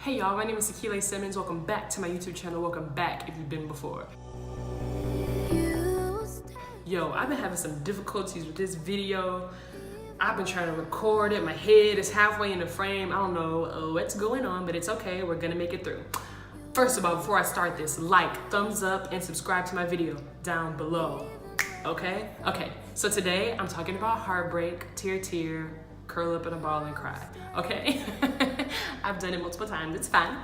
Hey y'all, my name is Akile Simmons. Welcome back to my YouTube channel. Welcome back if you've been before. Yo, I've been having some difficulties with this video. I've been trying to record it. My head is halfway in the frame. I don't know what's going on, but it's okay. We're gonna make it through. First of all, before I start this, like, thumbs up, and subscribe to my video down below. Okay? Okay, so today I'm talking about heartbreak, tear, curl up in a ball and cry. Okay? I've done it multiple times, it's fine.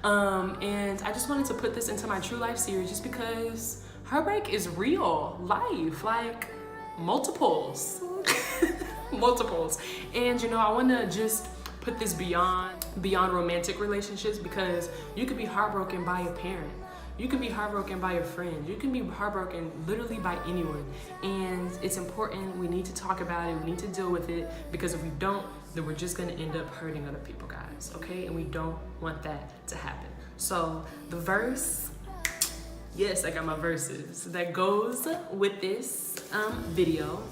And I just wanted to put this into my true life series just because heartbreak is real life, like multiples. Multiples. And you know, I wanna just put this beyond romantic relationships, because you could be heartbroken by a parent. You can be heartbroken by your friend. You can be heartbroken literally by anyone. And it's important, we need to talk about it, we need to deal with it, because if we don't, then we're just gonna end up hurting other people, guys, okay? And we don't want that to happen. So the verse, yes, I got my verses, that goes with this video,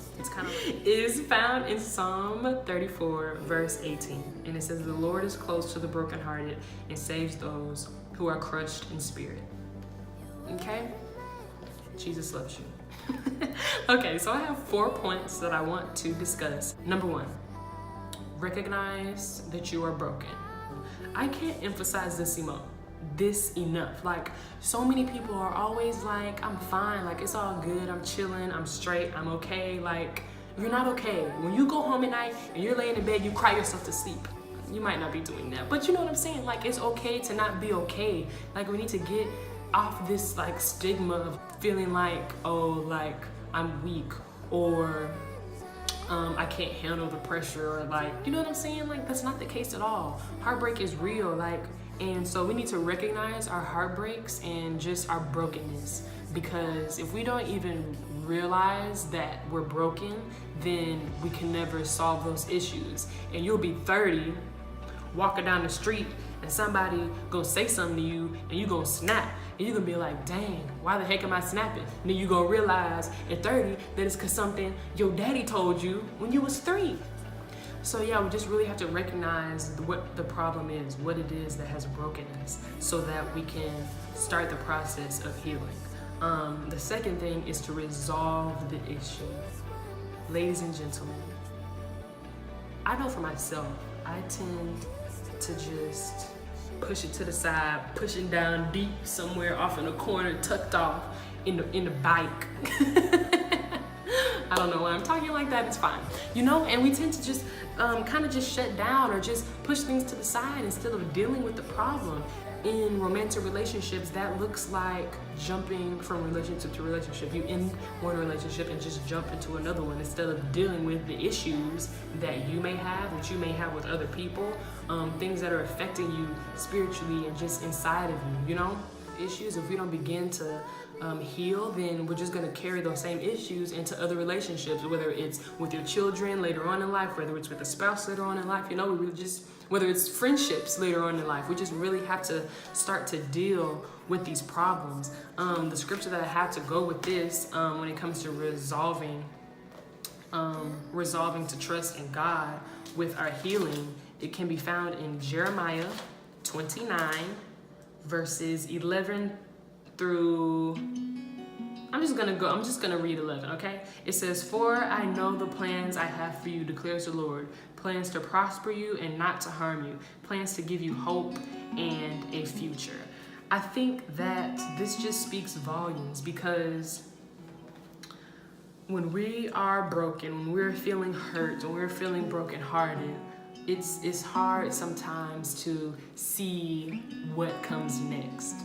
is found in Psalm 34, verse 18. And it says, "The Lord is close to the brokenhearted and saves those who are crushed in spirit." Okay? Jesus loves you. Okay, so I have 4 points that I want to discuss. Number 1, recognize that you are broken. I can't emphasize this enough. Like, so many people are always like, I'm fine, like it's all good, I'm chilling, I'm straight, I'm okay. Like, you're not okay. When you go home at night and you're laying in bed, you cry yourself to sleep. You might not be doing that, but you know what I'm saying? Like, it's okay to not be okay. Like, we need to get off this like stigma of feeling like, oh, like I'm weak, or I can't handle the pressure, or like, you know what I'm saying? Like, that's not the case at all. Heartbreak is real, like, and so we need to recognize our heartbreaks and just our brokenness, because if we don't even realize that we're broken, then we can never solve those issues. And you'll be 30 walking down the street and somebody gonna say something to you and you gonna snap, and you're gonna be like, dang, why the heck am I snapping? And then you gonna realize at 30 that it's cause something your daddy told you when you was 3. So yeah, we just really have to recognize what the problem is, what it is that has broken us, so that we can start the process of healing. The second thing is to resolve the issue. Ladies and gentlemen, I know for myself, I tend to just push it to the side, pushing down deep somewhere off in a corner, tucked off in the bike. I don't know why I'm talking like that, it's fine. You know, and we tend to just kind of just shut down or just push things to the side instead of dealing with the problem. In romantic relationships, that looks like jumping from relationship to relationship. You end one relationship and just jump into another one instead of dealing with the issues that you may have, that you may have with other people, things that are affecting you spiritually and just inside of you, you know? Issues, if we don't begin to heal, then we're just going to carry those same issues into other relationships, whether it's with your children later on in life, whether it's with a spouse later on in life, you know, whether it's friendships later on in life. We just really have to start to deal with these problems. The scripture that I have to go with this when it comes to resolving to trust in God with our healing, it can be found in Jeremiah 29 verses 11 through, I'm just gonna read 11, okay? It says, "For I know the plans I have for you, declares the Lord, plans to prosper you and not to harm you, plans to give you hope and a future." I think that this just speaks volumes, because when we are broken, when we're feeling hurt, when we're feeling brokenhearted, it's hard sometimes to see what comes next.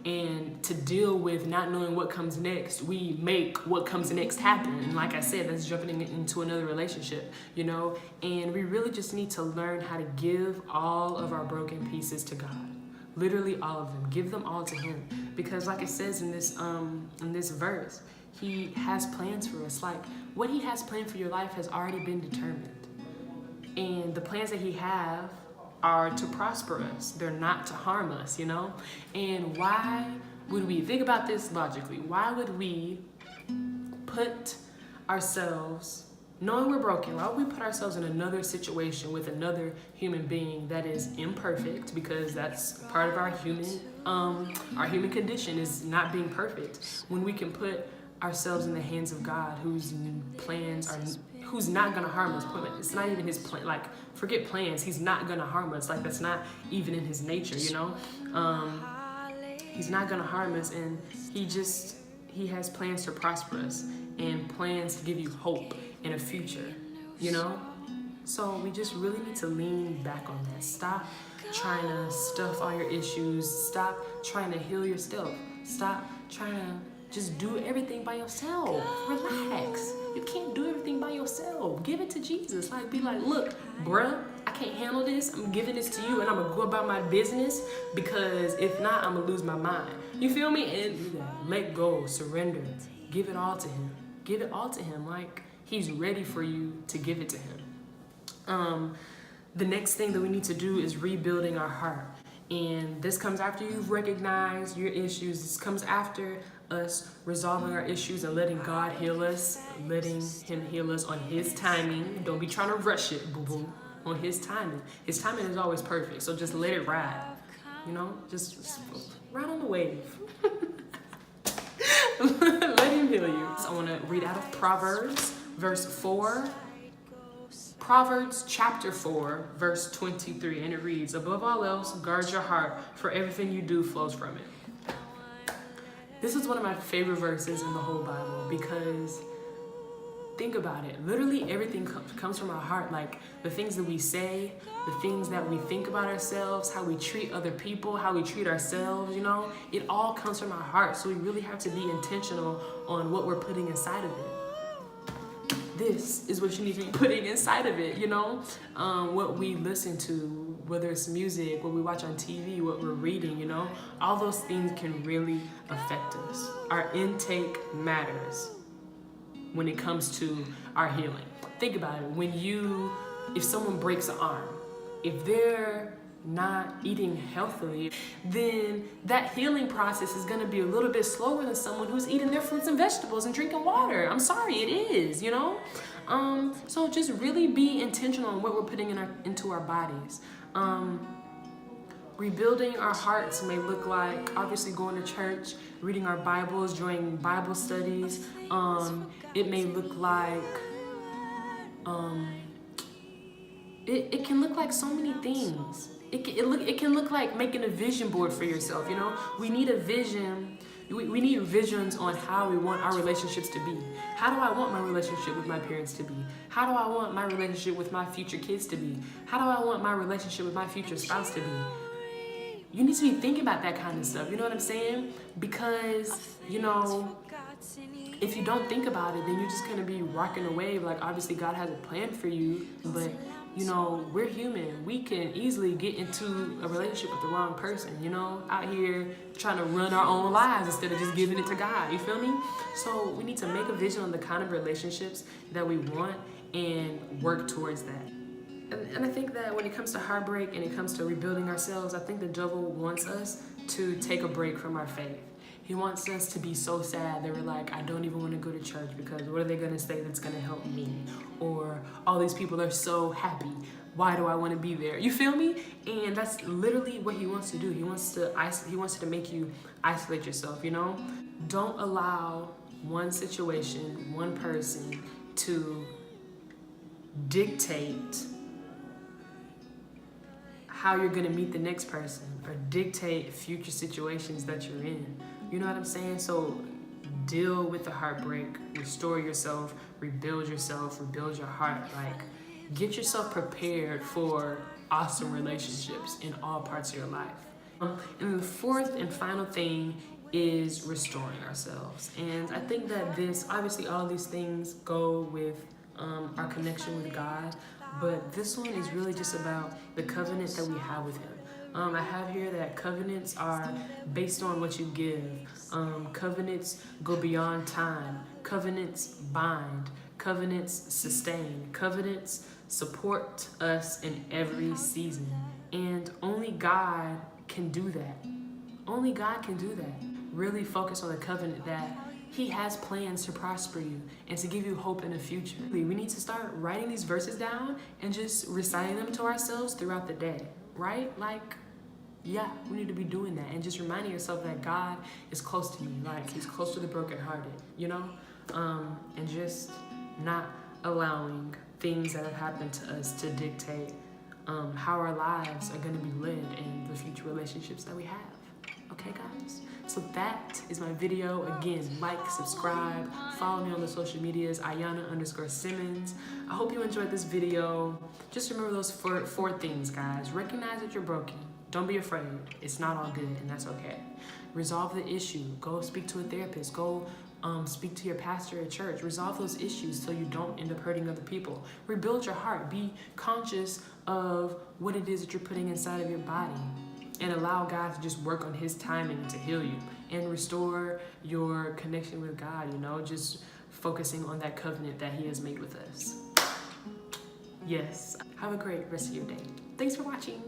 And to deal with not knowing what comes next, we make what comes next happen. And like I said, that's jumping into another relationship, you know? And we really just need to learn how to give all of our broken pieces to God. Literally all of them. Give them all to Him. Because like it says in this verse, He has plans for us. Like, what He has planned for your life has already been determined. And the plans that He have are to prosper us. They're not to harm us, you know? And why would we, think about this logically, why would we put ourselves Knowing we're broken, why would we put ourselves in another situation with another human being that is imperfect? Because that's part of our human condition is not being perfect. When we can put ourselves in the hands of God, whose plans are, who's not gonna harm us. It's not even his plan. Like, forget plans. He's not gonna harm us. Like, that's not even in his nature, you know. He's not gonna harm us, and he has plans to prosper us and plans to give you hope in a future, you know? So we just really need to lean back on that. Stop trying to stuff all your issues. Stop trying to heal yourself. Stop trying to just do everything by yourself. Relax. You can't do everything by yourself. Give it to Jesus. Like, be like, look, bruh, I can't handle this. I'm giving this to you, and I'm gonna go about my business, because if not, I'm gonna lose my mind. You feel me? And let go, surrender, give it all to him. Give it all to him. Like, he's ready for you to give it to him. The next thing that we need to do is rebuilding our heart. And this comes after you've recognized your issues. This comes after us resolving our issues and letting God heal us, letting him heal us on his timing. Don't be trying to rush it, boo-boo, on his timing. His timing is always perfect, so just let it ride. You know, just ride on the wave. Let him heal you. So I want to read out of Proverbs, verse 4. Proverbs chapter 4, verse 23, and it reads, above all else, guard your heart, for everything you do flows from it. This is one of my favorite verses in the whole Bible, because think about it. Literally everything comes from our heart. Like, the things that we say, the things that we think about ourselves, how we treat other people, how we treat ourselves, you know, it all comes from our heart. So we really have to be intentional on what we're putting inside of it. This is what you need to be putting inside of it, you know? What we listen to, whether it's music, what we watch on TV, what we're reading, you know? All those things can really affect us. Our intake matters when it comes to our healing. Think about it. If someone breaks an arm, if they're not eating healthily, then that healing process is going to be a little bit slower than someone who's eating their fruits and vegetables and drinking water. I'm sorry, it is, you know? So just really be intentional on what we're putting into our bodies. Rebuilding our hearts may look like, obviously, going to church, reading our Bibles, joining Bible studies. It may look like, it can look like so many things. It can look like making a vision board for yourself, you know? We need a vision. We need visions on how we want our relationships to be. How do I want my relationship with my parents to be? How do I want my relationship with my future kids to be? How do I want my relationship with my future spouse to be? You need to be thinking about that kind of stuff, you know what I'm saying? Because, you know, if you don't think about it, then you're just gonna be rocking a wave. Like, obviously God has a plan for you, but you know, we're human. We can easily get into a relationship with the wrong person, you know, out here trying to run our own lives instead of just giving it to God, you feel me? So we need to make a vision on the kind of relationships that we want and work towards that. And I think that when it comes to heartbreak and it comes to rebuilding ourselves, I think the devil wants us to take a break from our faith. He wants us to be so sad that we're like, I don't even want to go to church, because what are they going to say that's going to help me? Or all these people are so happy. Why do I want to be there? You feel me? And that's literally what he wants to do. He wants to make you isolate yourself, you know? Don't allow one situation, one person to dictate how you're going to meet the next person, or dictate future situations that you're in. You know what I'm saying? So deal with the heartbreak, restore yourself, rebuild your heart. Like, get yourself prepared for awesome relationships in all parts of your life. And the fourth and final thing is restoring ourselves. And I think that obviously all of these things go with our connection with God, but this one is really just about the covenant that we have with him. I have here that covenants are based on what you give. Covenants go beyond time. Covenants bind. Covenants sustain. Covenants support us in every season. And only God can do that. Only God can do that. Really focus on the covenant that He has plans to prosper you and to give you hope in the future. We need to start writing these verses down and just reciting them to ourselves throughout the day, right? Like, yeah, we need to be doing that and just reminding yourself that God is close to you. Like, he's close to the brokenhearted, you know? And just not allowing things that have happened to us to dictate how our lives are going to be lived and the future relationships that we have. Okay, guys? So that is my video. Again, like, subscribe, follow me on the social medias, Ayana_Simmons. I hope you enjoyed this video. Just remember those four things, guys. Recognize that you're broken. Don't be afraid. It's not all good, and that's okay. Resolve the issue. Go speak to a therapist. Go speak to your pastor at church. Resolve those issues so you don't end up hurting other people. Rebuild your heart. Be conscious of what it is that you're putting inside of your body, and allow God to just work on his timing to heal you and restore your connection with God, you know, just focusing on that covenant that he has made with us. Yes. Have a great rest of your day. Thanks for watching.